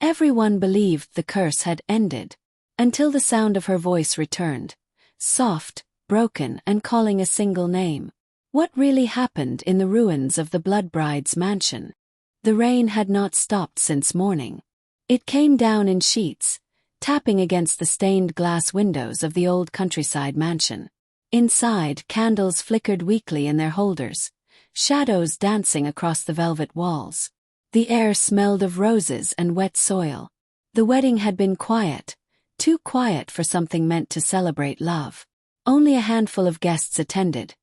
Everyone believed the curse had ended, until the sound of her voice returned, soft, broken and calling a single name. What really happened in the ruins of the Blood Bride's mansion? The rain had not stopped since morning. It came down in sheets, tapping against the stained glass windows of the old countryside mansion. Inside, candles flickered weakly in their holders, shadows dancing across the velvet walls. The air smelled of roses and wet soil. The wedding had been quiet, too quiet for something meant to celebrate love. Only a handful of guests attended,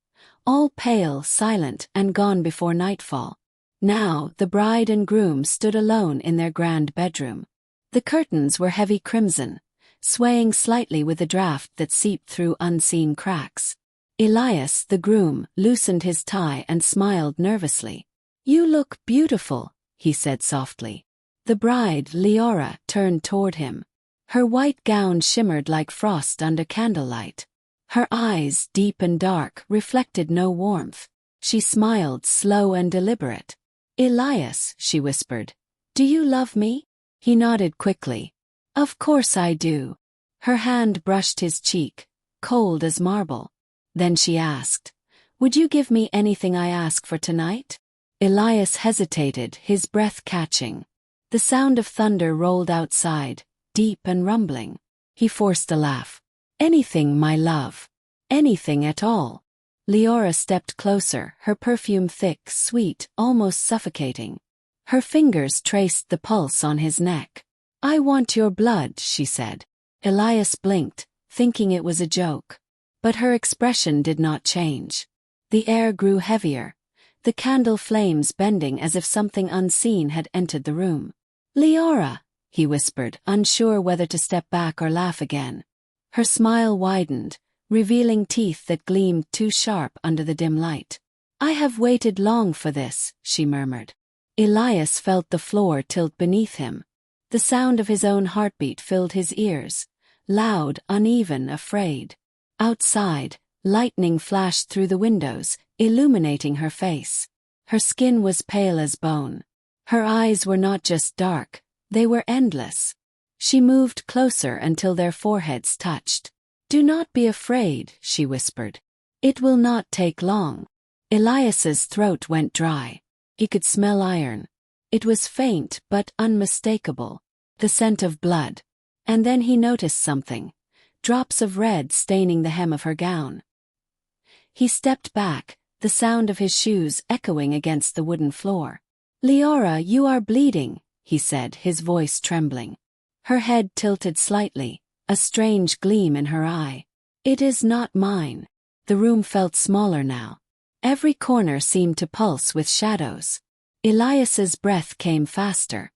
all pale, silent, and gone before nightfall. Now, the bride and groom stood alone in their grand bedroom. The curtains were heavy crimson, swaying slightly with the draft that seeped through unseen cracks. Elias, the groom, loosened his tie and smiled nervously. "You look beautiful," he said softly. The bride, Leora, turned toward him. Her white gown shimmered like frost under candlelight. Her eyes, deep and dark, reflected no warmth. She smiled, slow and deliberate. "Elias," she whispered, "do you love me?" He nodded quickly. "Of course I do." Her hand brushed his cheek, cold as marble. Then she asked, "Would you give me anything I ask for tonight?" Elias hesitated, his breath catching. The sound of thunder rolled outside, deep and rumbling. He forced a laugh. "Anything, my love. Anything at all." Leora stepped closer, her perfume thick, sweet, almost suffocating. Her fingers traced the pulse on his neck. "I want your blood," she said. Elias blinked, thinking it was a joke. But her expression did not change. The air grew heavier, the candle flames bending as if something unseen had entered the room. "Leora," he whispered, unsure whether to step back or laugh again. Her smile widened, revealing teeth that gleamed too sharp under the dim light. "I have waited long for this," she murmured. Elias felt the floor tilt beneath him. The sound of his own heartbeat filled his ears, loud, uneven, afraid. Outside, lightning flashed through the windows, illuminating her face. Her skin was pale as bone. Her eyes were not just dark, they were endless. She moved closer until their foreheads touched. "Do not be afraid," she whispered. "It will not take long." Elias's throat went dry. He could smell iron. It was faint but unmistakable, the scent of blood. And then he noticed something, drops of red staining the hem of her gown. He stepped back, the sound of his shoes echoing against the wooden floor. "Leora, you are bleeding," he said, his voice trembling. Her head tilted slightly, a strange gleam in her eye. "It is not mine." The room felt smaller now. Every corner seemed to pulse with shadows. Elias's breath came faster.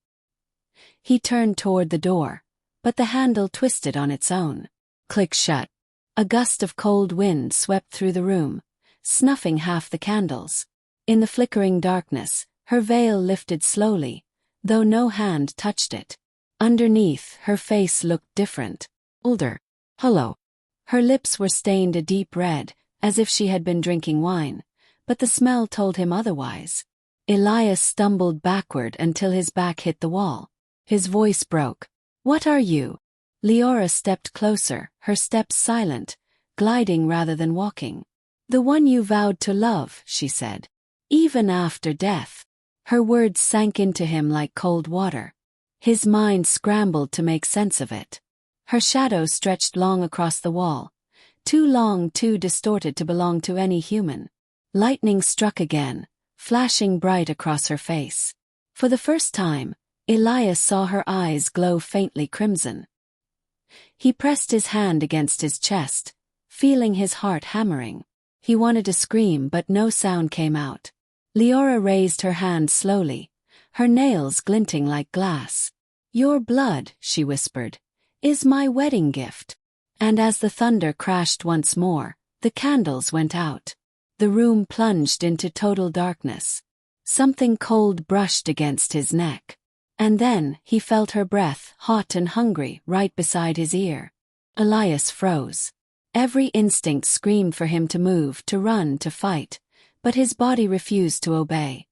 He turned toward the door, but the handle twisted on its own. Click shut. A gust of cold wind swept through the room, snuffing half the candles. In the flickering darkness, her veil lifted slowly, though no hand touched it. Underneath, her face looked different, older, hollow. Her lips were stained a deep red, as if she had been drinking wine, but the smell told him otherwise. Elias stumbled backward until his back hit the wall. His voice broke. "What are you?" Leora stepped closer, her steps silent, gliding rather than walking. "The one you vowed to love," she said. "Even after death." Her words sank into him like cold water. His mind scrambled to make sense of it. Her shadow stretched long across the wall, too long, too distorted to belong to any human. Lightning struck again, flashing bright across her face. For the first time, Elias saw her eyes glow faintly crimson. He pressed his hand against his chest, feeling his heart hammering. He wanted to scream but no sound came out. Leora raised her hand slowly, her nails glinting like glass. "Your blood," she whispered, "is my wedding gift." And as the thunder crashed once more, the candles went out. The room plunged into total darkness. Something cold brushed against his neck. And then, he felt her breath, hot and hungry, right beside his ear. Elias froze. Every instinct screamed for him to move, to run, to fight, but his body refused to obey.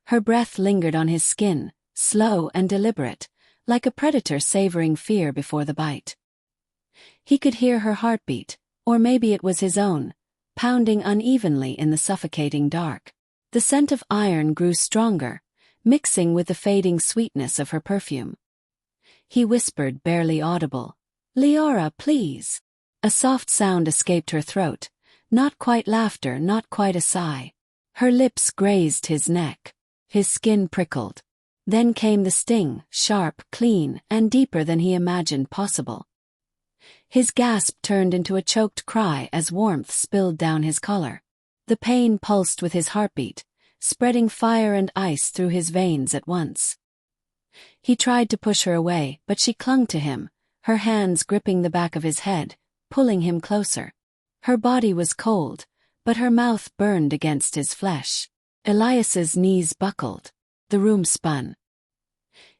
Her breath lingered on his skin, slow and deliberate, like a predator savoring fear before the bite. He could hear her heartbeat, or maybe it was his own, pounding unevenly in the suffocating dark. The scent of iron grew stronger, mixing with the fading sweetness of her perfume. He whispered, barely audible, "Leora, please." A soft sound escaped her throat, not quite laughter, not quite a sigh. Her lips grazed his neck. His skin prickled. Then came the sting, sharp, clean, and deeper than he imagined possible. His gasp turned into a choked cry as warmth spilled down his collar. The pain pulsed with his heartbeat, spreading fire and ice through his veins at once. He tried to push her away, but she clung to him, her hands gripping the back of his head, pulling him closer. Her body was cold, but her mouth burned against his flesh. Elias's knees buckled. The room spun.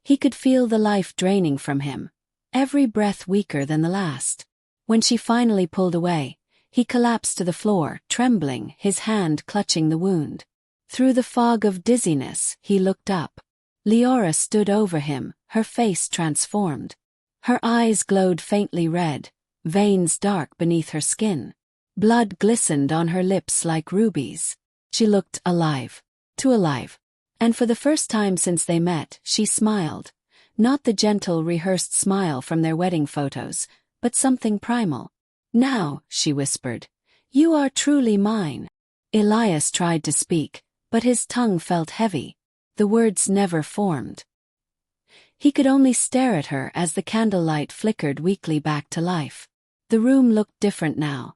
He could feel the life draining from him, every breath weaker than the last. When she finally pulled away, he collapsed to the floor, trembling, his hand clutching the wound. Through the fog of dizziness, he looked up. Leora stood over him, her face transformed. Her eyes glowed faintly red, veins dark beneath her skin. Blood glistened on her lips like rubies. She looked alive. Too alive. And for the first time since they met, she smiled. Not the gentle, rehearsed smile from their wedding photos, but something primal. "Now," she whispered, "you are truly mine." Elias tried to speak, but his tongue felt heavy. The words never formed. He could only stare at her as the candlelight flickered weakly back to life. The room looked different now.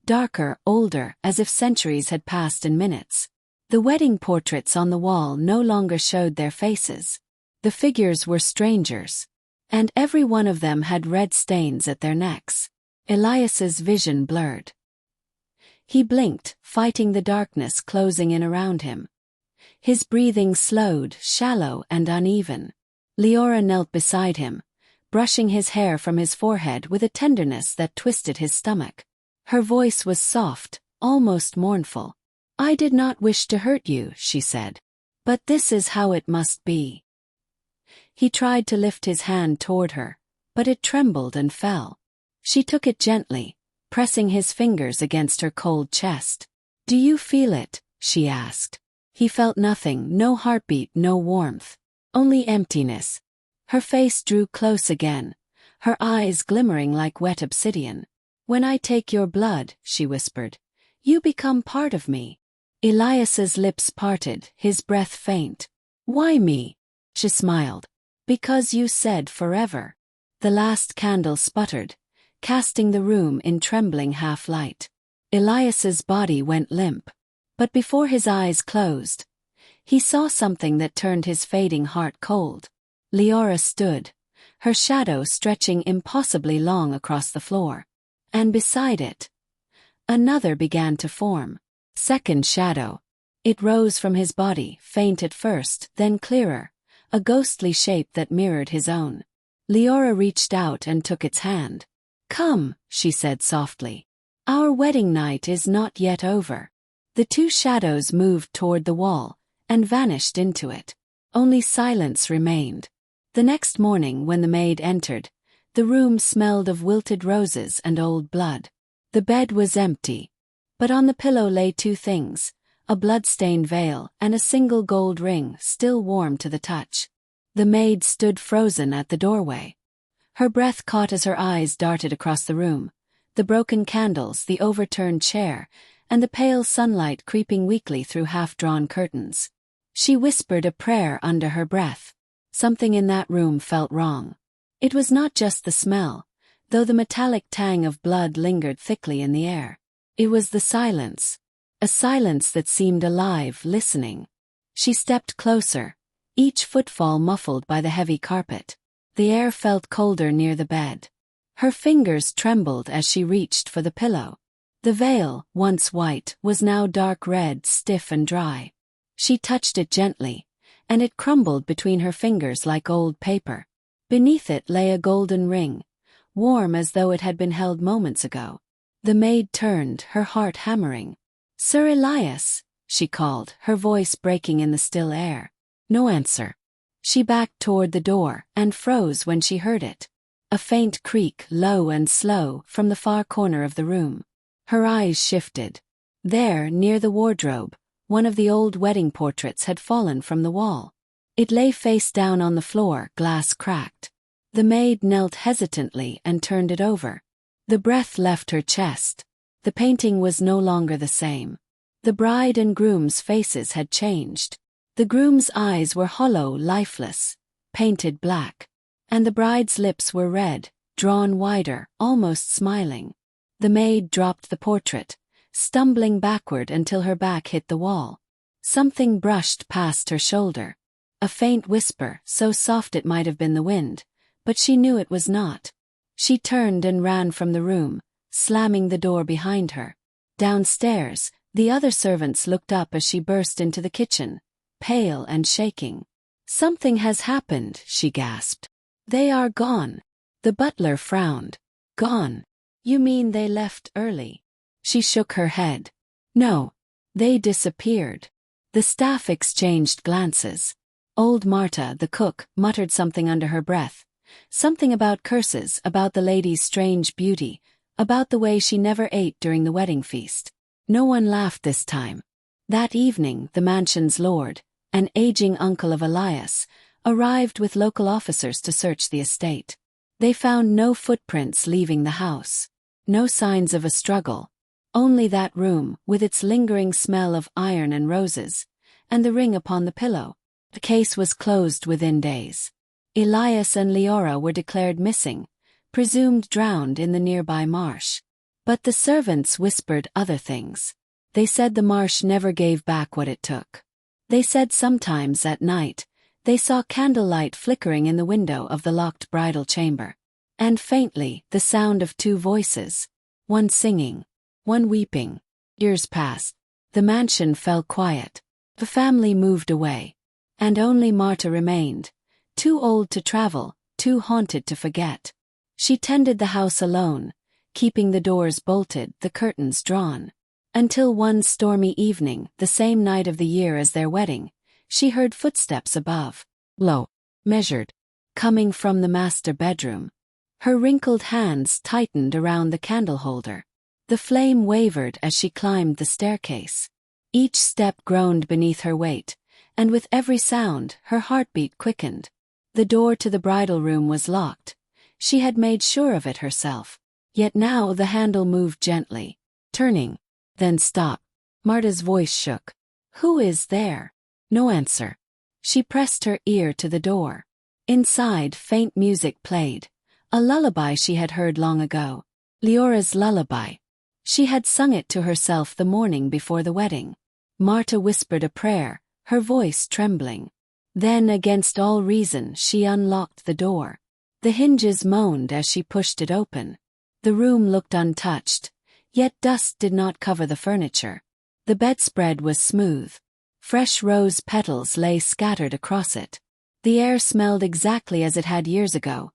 Darker, older, as if centuries had passed in minutes. The wedding portraits on the wall no longer showed their faces. The figures were strangers. And every one of them had red stains at their necks. Elias's vision blurred. He blinked, fighting the darkness closing in around him. His breathing slowed, shallow and uneven. Leora knelt beside him, brushing his hair from his forehead with a tenderness that twisted his stomach. Her voice was soft, almost mournful. "I did not wish to hurt you," she said. "But this is how it must be." He tried to lift his hand toward her, but it trembled and fell. She took it gently, pressing his fingers against her cold chest. "Do you feel it?" she asked. He felt nothing, no heartbeat, no warmth. Only emptiness. Her face drew close again, her eyes glimmering like wet obsidian. "When I take your blood," she whispered, "you become part of me." Elias's lips parted, his breath faint. "Why me?" She smiled. "Because you said forever." The last candle sputtered, casting the room in trembling half-light. Elias's body went limp. But before his eyes closed, he saw something that turned his fading heart cold. Leora stood, her shadow stretching impossibly long across the floor. And beside it, another began to form. Second shadow. It rose from his body, faint at first, then clearer, a ghostly shape that mirrored his own. Leora reached out and took its hand. "Come," she said softly. "Our wedding night is not yet over." The two shadows moved toward the wall, and vanished into it. Only silence remained. The next morning when the maid entered, the room smelled of wilted roses and old blood. The bed was empty. But on the pillow lay two things, a blood-stained veil and a single gold ring still warm to the touch. The maid stood frozen at the doorway. Her breath caught as her eyes darted across the room, the broken candles, the overturned chair, and the pale sunlight creeping weakly through half-drawn curtains. She whispered a prayer under her breath. Something in that room felt wrong. It was not just the smell, though the metallic tang of blood lingered thickly in the air. It was the silence. A silence that seemed alive, listening. She stepped closer, each footfall muffled by the heavy carpet. The air felt colder near the bed. Her fingers trembled as she reached for the pillow. The veil, once white, was now dark red, stiff and dry. She touched it gently, and it crumbled between her fingers like old paper. Beneath it lay a golden ring, warm as though it had been held moments ago. The maid turned, her heart hammering. "Sir Elias," she called, her voice breaking in the still air. No answer. She backed toward the door and froze when she heard it. A faint creak, low and slow, from the far corner of the room. Her eyes shifted. There, near the wardrobe, one of the old wedding portraits had fallen from the wall. It lay face down on the floor, glass cracked. The maid knelt hesitantly and turned it over. The breath left her chest. The painting was no longer the same. The bride and groom's faces had changed. The groom's eyes were hollow, lifeless, painted black. And the bride's lips were red, drawn wider, almost smiling. The maid dropped the portrait, stumbling backward until her back hit the wall. Something brushed past her shoulder. A faint whisper, so soft it might have been the wind, but she knew it was not. She turned and ran from the room, slamming the door behind her. Downstairs, the other servants looked up as she burst into the kitchen, pale and shaking. "Something has happened," she gasped. "They are gone." The butler frowned. "Gone? You mean they left early?" She shook her head. "No. They disappeared." The staff exchanged glances. Old Marta, the cook, muttered something under her breath. Something about curses, about the lady's strange beauty, about the way she never ate during the wedding feast. No one laughed this time. That evening, the mansion's lord, an aging uncle of Elias, arrived with local officers to search the estate. They found no footprints leaving the house. No signs of a struggle. Only that room, with its lingering smell of iron and roses, and the ring upon the pillow. The case was closed within days. Elias and Leora were declared missing, presumed drowned in the nearby marsh. But the servants whispered other things. They said the marsh never gave back what it took. They said sometimes at night, they saw candlelight flickering in the window of the locked bridal chamber. And faintly, the sound of two voices. One singing, one weeping. Years passed. The mansion fell quiet. The family moved away. And only Marta remained. Too old to travel, too haunted to forget. She tended the house alone, keeping the doors bolted, the curtains drawn. Until one stormy evening, the same night of the year as their wedding, she heard footsteps above. Low. Measured. Coming from the master bedroom. Her wrinkled hands tightened around the candle holder. The flame wavered as she climbed the staircase. Each step groaned beneath her weight, and with every sound, her heartbeat quickened. The door to the bridal room was locked. She had made sure of it herself. Yet now the handle moved gently, turning, then stopped. Marta's voice shook. "Who is there?" No answer. She pressed her ear to the door. Inside, faint music played. A lullaby she had heard long ago. Leora's lullaby. She had sung it to herself the morning before the wedding. Marta whispered a prayer, her voice trembling. Then, against all reason, she unlocked the door. The hinges moaned as she pushed it open. The room looked untouched, yet dust did not cover the furniture. The bedspread was smooth. Fresh rose petals lay scattered across it. The air smelled exactly as it had years ago.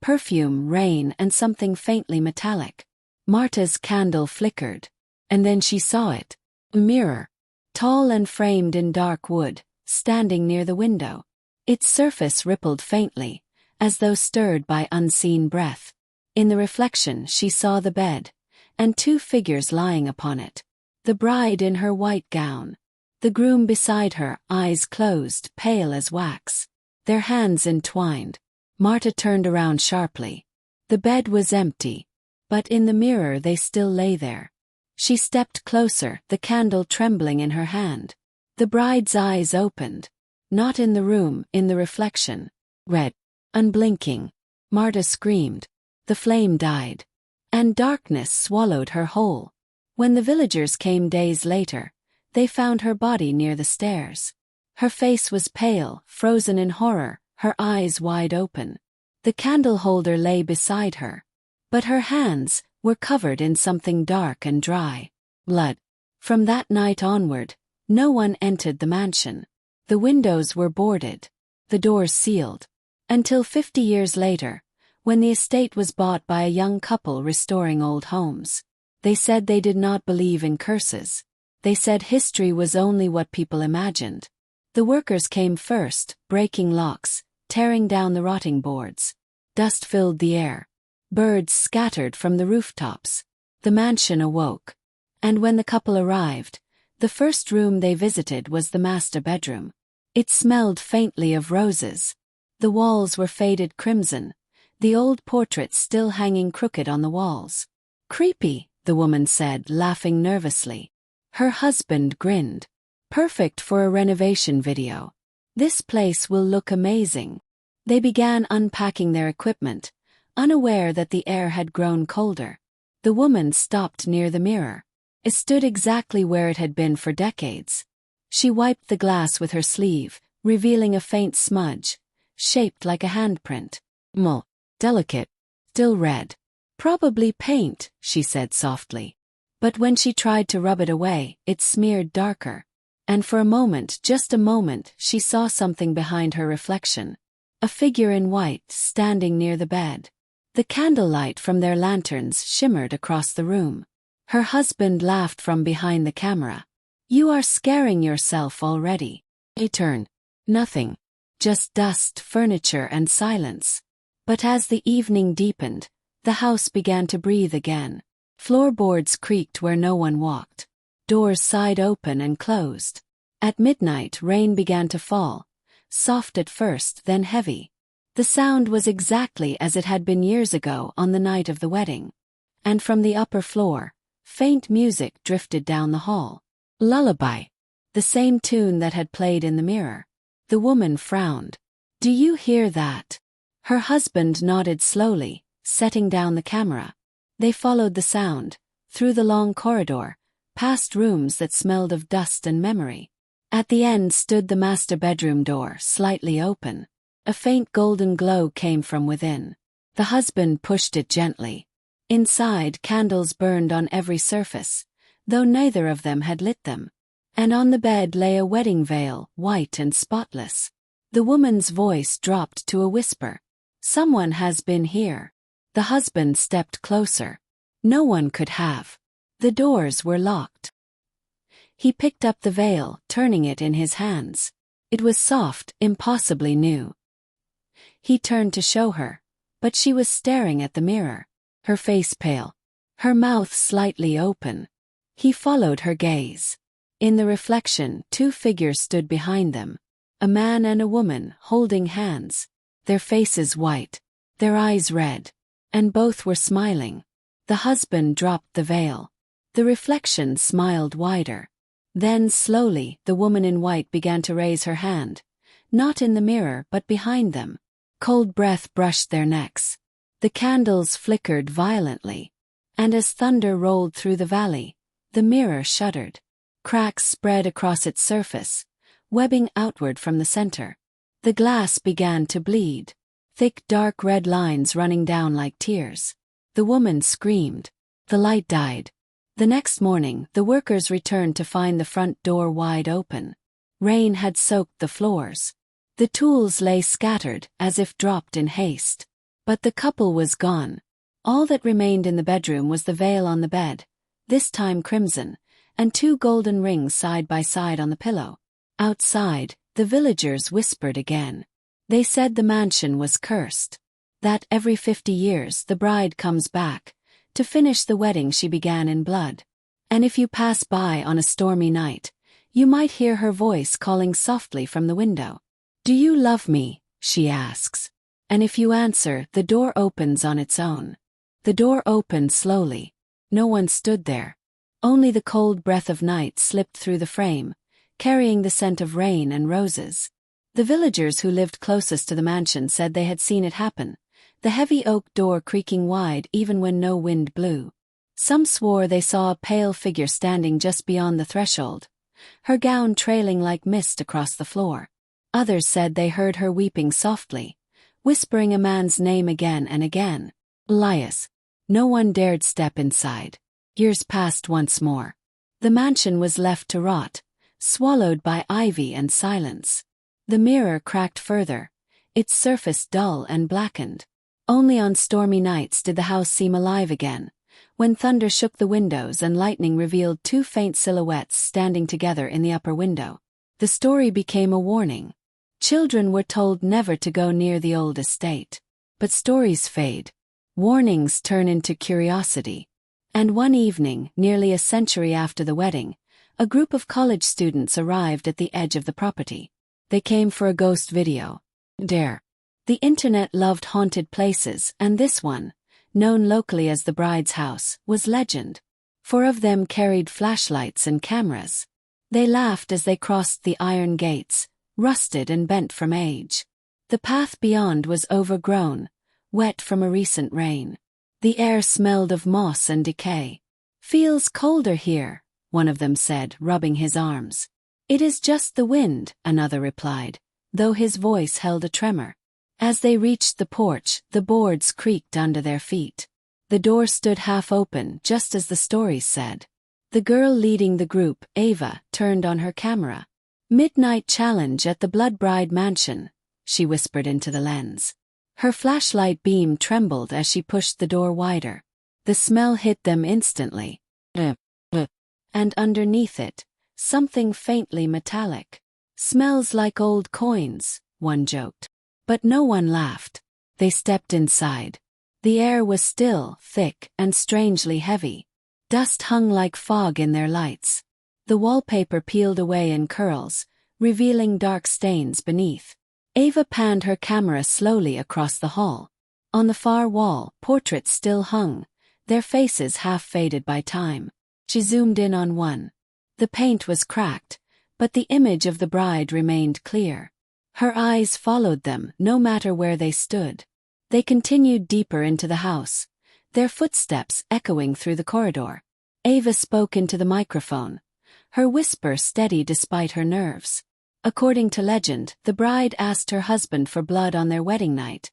Perfume, rain, and something faintly metallic. Marta's candle flickered. And then she saw it. A mirror. Tall and framed in dark wood, standing near the window. Its surface rippled faintly, as though stirred by unseen breath. In the reflection she saw the bed, and two figures lying upon it. The bride in her white gown. The groom beside her, eyes closed, pale as wax. Their hands entwined. Marta turned around sharply. The bed was empty, but in the mirror they still lay there. She stepped closer, the candle trembling in her hand. The bride's eyes opened. Not in the room, in the reflection. Red. Unblinking. Marta screamed. The flame died. And darkness swallowed her whole. When the villagers came days later, they found her body near the stairs. Her face was pale, frozen in horror, her eyes wide open. The candle holder lay beside her. But her hands were covered in something dark and dry. Blood. From that night onward, no one entered the mansion. The windows were boarded. The doors sealed. Until 50 years later, when the estate was bought by a young couple restoring old homes. They said they did not believe in curses. They said history was only what people imagined. The workers came first, breaking locks, tearing down the rotting boards. Dust filled the air. Birds scattered from the rooftops. The mansion awoke. And when the couple arrived, the first room they visited was the master bedroom. It smelled faintly of roses. The walls were faded crimson, the old portraits still hanging crooked on the walls. "Creepy," the woman said, laughing nervously. Her husband grinned. "Perfect for a renovation video. This place will look amazing." They began unpacking their equipment, unaware that the air had grown colder. The woman stopped near the mirror. It stood exactly where it had been for decades. She wiped the glass with her sleeve, revealing a faint smudge, shaped like a handprint. Delicate, still red. "Probably paint," she said softly. But when she tried to rub it away, it smeared darker. And for a moment, just a moment, she saw something behind her reflection. A figure in white, standing near the bed. The candlelight from their lanterns shimmered across the room. Her husband laughed from behind the camera. "You are scaring yourself already." He turned. Nothing. Just dust, furniture, and silence. But as the evening deepened, the house began to breathe again. Floorboards creaked where no one walked. Doors sighed open and closed. At midnight, rain began to fall, soft at first, then heavy. The sound was exactly as it had been years ago on the night of the wedding. And from the upper floor, faint music drifted down the hall. Lullaby. The same tune that had played in the mirror. The woman frowned. "Do you hear that?" Her husband nodded slowly, setting down the camera. They followed the sound, through the long corridor, past rooms that smelled of dust and memory. At the end stood the master bedroom door, slightly open. A faint golden glow came from within. The husband pushed it gently. Inside, candles burned on every surface, though neither of them had lit them. And on the bed lay a wedding veil, white and spotless. The woman's voice dropped to a whisper. "Someone has been here." The husband stepped closer. No one could have. The doors were locked. He picked up the veil, turning it in his hands. It was soft, impossibly new. He turned to show her, but she was staring at the mirror, her face pale, her mouth slightly open. He followed her gaze. In the reflection, two figures stood behind them, a man and a woman, holding hands, their faces white, their eyes red, and both were smiling. The husband dropped the veil. The reflection smiled wider. Then slowly, the woman in white began to raise her hand, not in the mirror but behind them. Cold breath brushed their necks. The candles flickered violently, and as thunder rolled through the valley, the mirror shuddered. Cracks spread across its surface, webbing outward from the center. The glass began to bleed, thick dark red lines running down like tears. The woman screamed. The light died. The next morning, the workers returned to find the front door wide open. Rain had soaked the floors. The tools lay scattered, as if dropped in haste. But the couple was gone. All that remained in the bedroom was the veil on the bed, this time crimson, and two golden rings side by side on the pillow. Outside, the villagers whispered again. They said the mansion was cursed. That every 50 years the bride comes back, to finish the wedding she began in blood. And if you pass by on a stormy night, you might hear her voice calling softly from the window. "Do you love me?" she asks. And if you answer, the door opens on its own. The door opened slowly. No one stood there. Only the cold breath of night slipped through the frame, carrying the scent of rain and roses. The villagers who lived closest to the mansion said they had seen it happen, the heavy oak door creaking wide even when no wind blew. Some swore they saw a pale figure standing just beyond the threshold, her gown trailing like mist across the floor. Others said they heard her weeping softly, whispering a man's name again and again. Elias. No one dared step inside. Years passed once more. The mansion was left to rot, swallowed by ivy and silence. The mirror cracked further, its surface dull and blackened. Only on stormy nights did the house seem alive again, when thunder shook the windows and lightning revealed two faint silhouettes standing together in the upper window. The story became a warning. Children were told never to go near the old estate. But stories fade. Warnings turn into curiosity. And one evening, nearly a century after the wedding, a group of college students arrived at the edge of the property. They came for a ghost video. Dare. The internet loved haunted places, and this one, known locally as the bride's house, was legend. 4 of them carried flashlights and cameras. They laughed as they crossed the iron gates, rusted and bent from age. The path beyond was overgrown, wet from a recent rain. The air smelled of moss and decay. "Feels colder here," one of them said, rubbing his arms. "It is just the wind," another replied, though his voice held a tremor. As they reached the porch, the boards creaked under their feet. The door stood half open, just as the stories said. The girl leading the group, Ava, turned on her camera. "Midnight challenge at the Blood Bride Mansion," she whispered into the lens. Her flashlight beam trembled as she pushed the door wider. The smell hit them instantly. And underneath it, something faintly metallic. "Smells like old coins," one joked. But no one laughed. They stepped inside. The air was still, thick, and strangely heavy. Dust hung like fog in their lights. The wallpaper peeled away in curls, revealing dark stains beneath. Ava panned her camera slowly across the hall. On the far wall, portraits still hung, their faces half faded by time. She zoomed in on one. The paint was cracked, but the image of the bride remained clear. Her eyes followed them, no matter where they stood. They continued deeper into the house, their footsteps echoing through the corridor. Ava spoke into the microphone, her whisper steady despite her nerves. According to legend, the bride asked her husband for blood on their wedding night,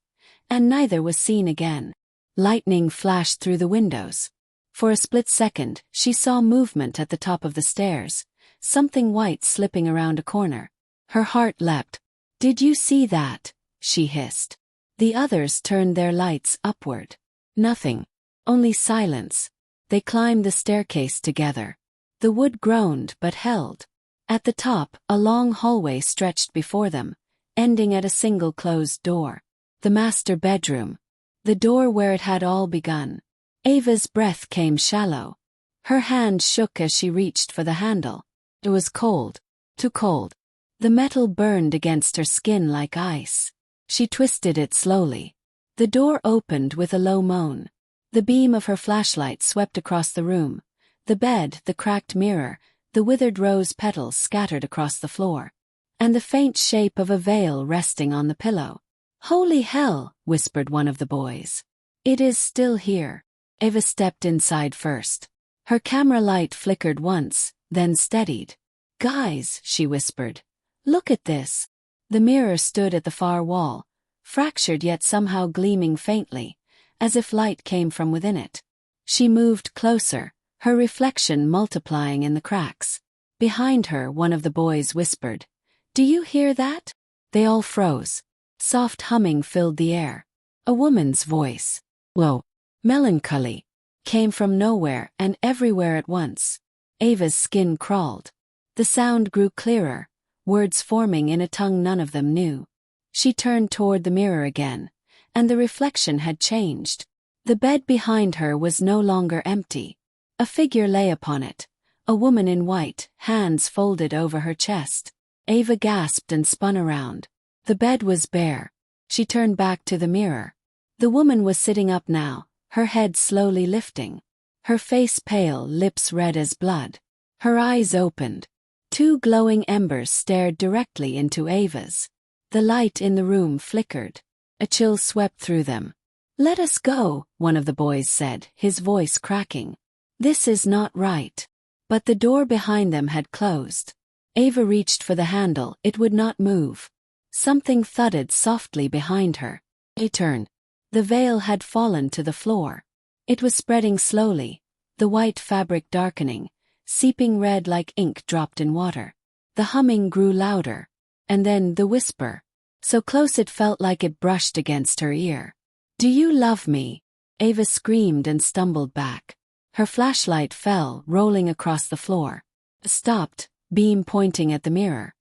and neither was seen again. Lightning flashed through the windows. For a split second, she saw movement at the top of the stairs, something white slipping around a corner. Her heart leapt. "Did you see that?" she hissed. The others turned their lights upward. Nothing. Only silence. They climbed the staircase together. The wood groaned but held. At the top, a long hallway stretched before them, ending at a single closed door. The master bedroom. The door where it had all begun. Ava's breath came shallow. Her hand shook as she reached for the handle. It was cold. Too cold. The metal burned against her skin like ice. She twisted it slowly. The door opened with a low moan. The beam of her flashlight swept across the room. The bed, the cracked mirror, the withered rose petals scattered across the floor. And the faint shape of a veil resting on the pillow. "Holy hell," whispered one of the boys. "It is still here." Ava stepped inside first. Her camera light flickered once, then steadied. "Guys," she whispered. "Look at this." The mirror stood at the far wall, fractured yet somehow gleaming faintly, as if light came from within it. She moved closer, her reflection multiplying in the cracks. Behind her, one of the boys whispered, "Do you hear that?" They all froze. Soft humming filled the air. A woman's voice, low, melancholy, came from nowhere and everywhere at once. Ava's skin crawled. The sound grew clearer, words forming in a tongue none of them knew. She turned toward the mirror again, and the reflection had changed. The bed behind her was no longer empty. A figure lay upon it, a woman in white, hands folded over her chest. Ava gasped and spun around. The bed was bare. She turned back to the mirror. The woman was sitting up now, her head slowly lifting. Her face pale, lips red as blood. Her eyes opened. 2 glowing embers stared directly into Ava's. The light in the room flickered. A chill swept through them. "Let us go," one of the boys said, his voice cracking. "This is not right." But the door behind them had closed. Ava reached for the handle, it would not move. Something thudded softly behind her. She turned. The veil had fallen to the floor. It was spreading slowly, the white fabric darkening, seeping red like ink dropped in water. The humming grew louder. And then the whisper. So close it felt like it brushed against her ear. "Do you love me?" Ava screamed and stumbled back. Her flashlight fell, rolling across the floor. Stopped, beam pointing at the mirror.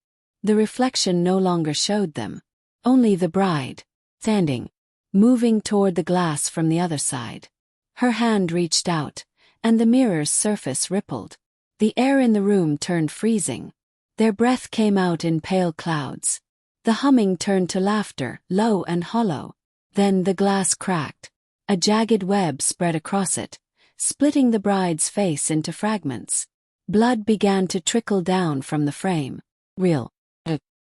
The reflection no longer showed them. Only the bride, standing, moving toward the glass from the other side. Her hand reached out, and the mirror's surface rippled. The air in the room turned freezing. Their breath came out in pale clouds. The humming turned to laughter, low and hollow. Then the glass cracked. A jagged web spread across it, splitting the bride's face into fragments. Blood began to trickle down from the frame. Real.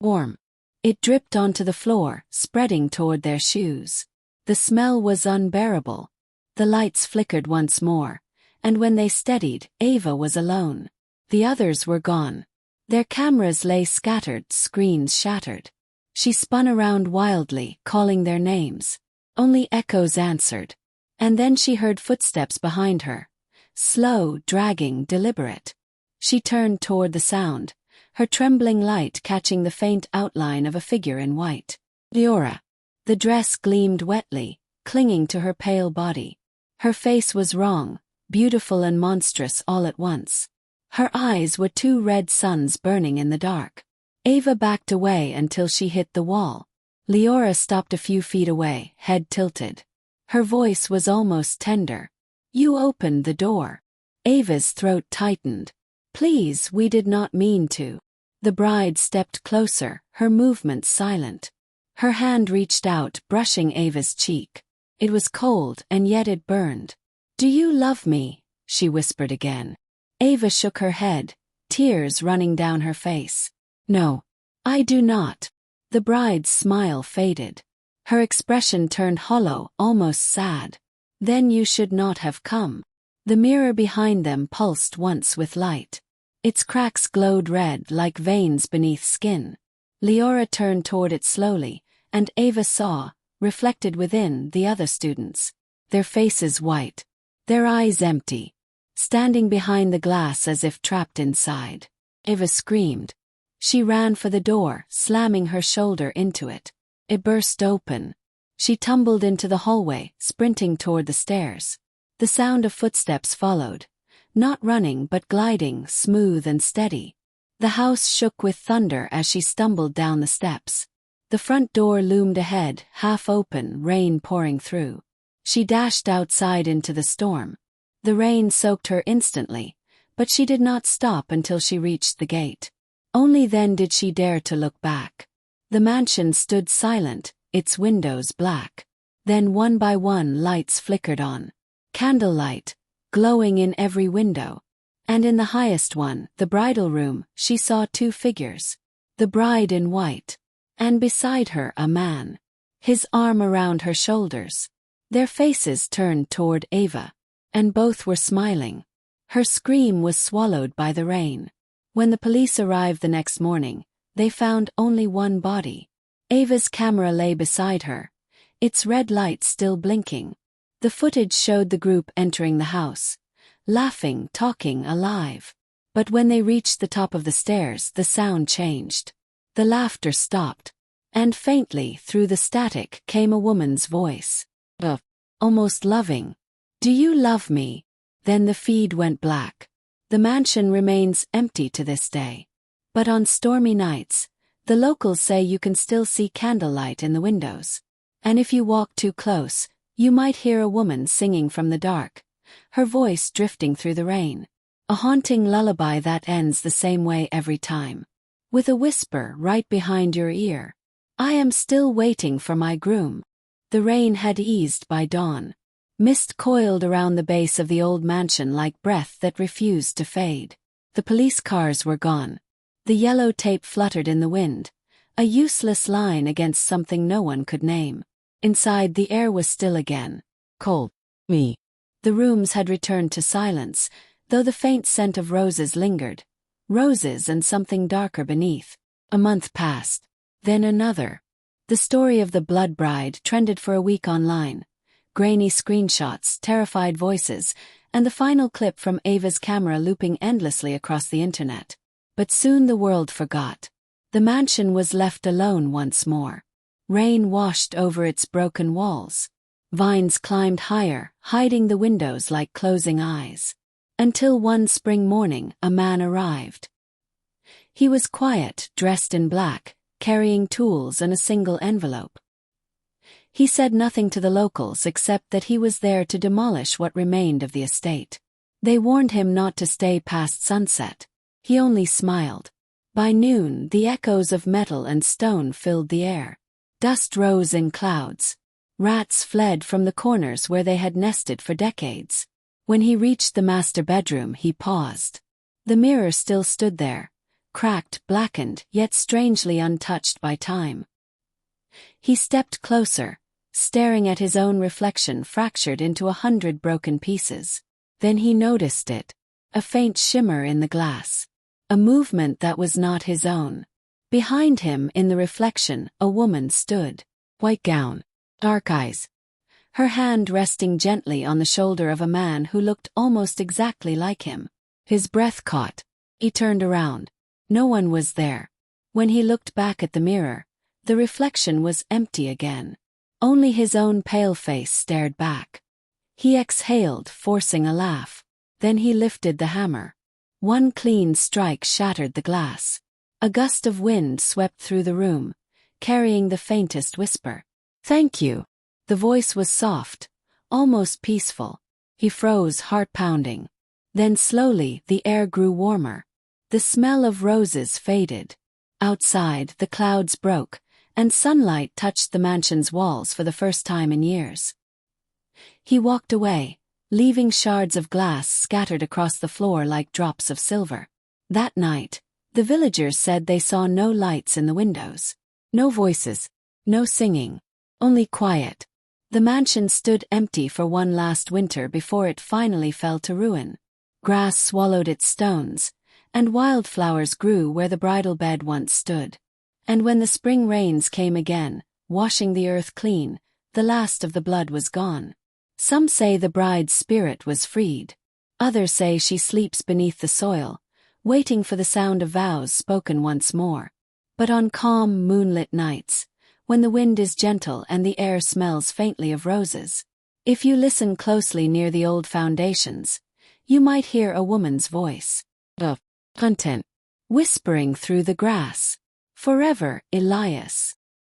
Warm. It dripped onto the floor, spreading toward their shoes. The smell was unbearable. The lights flickered once more, and when they steadied, Ava was alone. The others were gone. Their cameras lay scattered, screens shattered. She spun around wildly, calling their names. Only echoes answered. And then she heard footsteps behind her. Slow, dragging, deliberate. She turned toward the sound, her trembling light catching the faint outline of a figure in white. Leora. The dress gleamed wetly, clinging to her pale body. Her face was wrong, beautiful and monstrous all at once. Her eyes were two red suns burning in the dark. Ava backed away until she hit the wall. Leora stopped a few feet away, head tilted. Her voice was almost tender. "You opened the door." Ava's throat tightened. "Please, we did not mean to." The bride stepped closer, her movements silent. Her hand reached out, brushing Ava's cheek. It was cold, and yet it burned. "Do you love me?" she whispered again. Ava shook her head, tears running down her face. "No, I do not." The bride's smile faded. Her expression turned hollow, almost sad. "Then you should not have come." The mirror behind them pulsed once with light. Its cracks glowed red like veins beneath skin. Leora turned toward it slowly, and Ava saw, reflected within, the other students. Their faces white, their eyes empty, standing behind the glass as if trapped inside. Ava screamed. She ran for the door, slamming her shoulder into it. It burst open. She tumbled into the hallway, sprinting toward the stairs. The sound of footsteps followed. Not running but gliding, smooth and steady. The house shook with thunder as she stumbled down the steps. The front door loomed ahead, half open, rain pouring through. She dashed outside into the storm. The rain soaked her instantly, but she did not stop until she reached the gate. Only then did she dare to look back. The mansion stood silent, its windows black. Then one by one lights flickered on. Candlelight, glowing in every window. And in the highest one, the bridal room, she saw two figures. The bride in white. And beside her a man. His arm around her shoulders. Their faces turned toward Ava. And both were smiling. Her scream was swallowed by the rain. When the police arrived the next morning, they found only one body. Ava's camera lay beside her, its red light still blinking. The footage showed the group entering the house, laughing, talking, alive. But when they reached the top of the stairs, the sound changed. The laughter stopped, and faintly through the static came a woman's voice. Almost loving. "Do you love me?" Then the feed went black. The mansion remains empty to this day. But on stormy nights, the locals say you can still see candlelight in the windows. And if you walk too close, you might hear a woman singing from the dark, her voice drifting through the rain. A haunting lullaby that ends the same way every time. With a whisper right behind your ear. "I am still waiting for my groom." The rain had eased by dawn. Mist coiled around the base of the old mansion like breath that refused to fade. The police cars were gone. The yellow tape fluttered in the wind, a useless line against something no one could name. Inside, the air was still again. Cold. Me. The rooms had returned to silence, though the faint scent of roses lingered. Roses and something darker beneath. A month passed. Then another. The story of the blood bride trended for a week online. Grainy screenshots, terrified voices, and the final clip from Ava's camera looping endlessly across the internet. But soon the world forgot. The mansion was left alone once more. Rain washed over its broken walls. Vines climbed higher, hiding the windows like closing eyes. Until one spring morning, a man arrived. He was quiet, dressed in black, carrying tools and a single envelope. He said nothing to the locals except that he was there to demolish what remained of the estate. They warned him not to stay past sunset. He only smiled. By noon, the echoes of metal and stone filled the air. Dust rose in clouds. Rats fled from the corners where they had nested for decades. When he reached the master bedroom, he paused. The mirror still stood there, cracked, blackened, yet strangely untouched by time. He stepped closer, staring at his own reflection fractured into 100 broken pieces. Then he noticed it, a faint shimmer in the glass, a movement that was not his own. Behind him, in the reflection, a woman stood, white gown, dark eyes, her hand resting gently on the shoulder of a man who looked almost exactly like him. His breath caught. He turned around. No one was there. When he looked back at the mirror, the reflection was empty again. Only his own pale face stared back. He exhaled, forcing a laugh. Then he lifted the hammer. One clean strike shattered the glass. A gust of wind swept through the room, carrying the faintest whisper. "Thank you." The voice was soft, almost peaceful. He froze, heart pounding. Then slowly, the air grew warmer. The smell of roses faded. Outside, the clouds broke, and sunlight touched the mansion's walls for the first time in years. He walked away, leaving shards of glass scattered across the floor like drops of silver. That night, the villagers said they saw no lights in the windows. No voices, no singing, only quiet. The mansion stood empty for one last winter before it finally fell to ruin. Grass swallowed its stones, and wildflowers grew where the bridal bed once stood. And when the spring rains came again, washing the earth clean, the last of the blood was gone. Some say the bride's spirit was freed. Others say she sleeps beneath the soil, waiting for the sound of vows spoken once more. But on calm, moonlit nights, when the wind is gentle and the air smells faintly of roses, if you listen closely near the old foundations, you might hear a woman's voice, of content, whispering through the grass. "Forever, Elias."